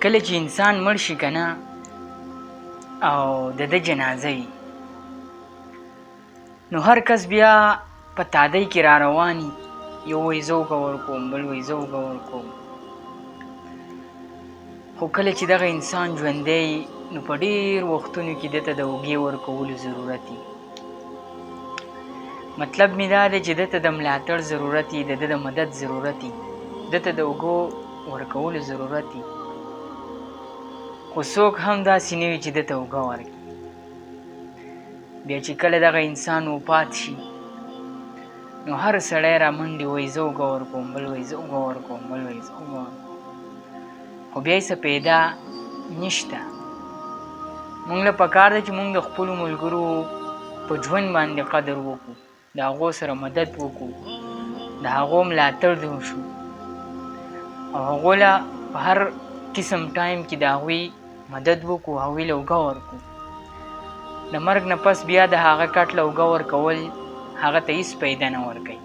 کله چې انسان مړ شي که نه او د ده جنازه وي، نو هر کس بیا په تادۍ کې را رواني، یو وایي زه اوږه ورکوم، بل وایي زه اوږه ورکوم. خو کله چې دغه انسان ژوندی نو په ډېر وختونو کې ده ته د اوږې ورکولو ضرورت وي. مطلب مې دا دی چې ده ته د ملاتړ ضرورت وي، د ده د مدد ضرورت وي، ده ته د اوږو ورکولو ضرورت وي. خو څوک هم داسې نه وي چې ده ته اوږه ورکړي. بیا چې کله دغه انسان وفات شي نو هر سړی را منډي وایي زه اوږه ورکوم، بل وایي زه اوږه ورکوم، بل وایي زه اوږه ورکوم. خو بیا یې څه پیدا نشته. موږ له پکار ده چې موږ د خپلو ملګرو په ژوند باندې قدر وکړو، د هغو سره مدد وکړو، د هغو ملاتړ دې وشو او هغو له په هر قسم ټایم کې د هغوی مدد وکړو، هغوی له اوږه ورکړو. د مرګ نه پس بیا د هغه کټ له اوږه ورکول هغه ته هېڅ پیدا نه ورکوي.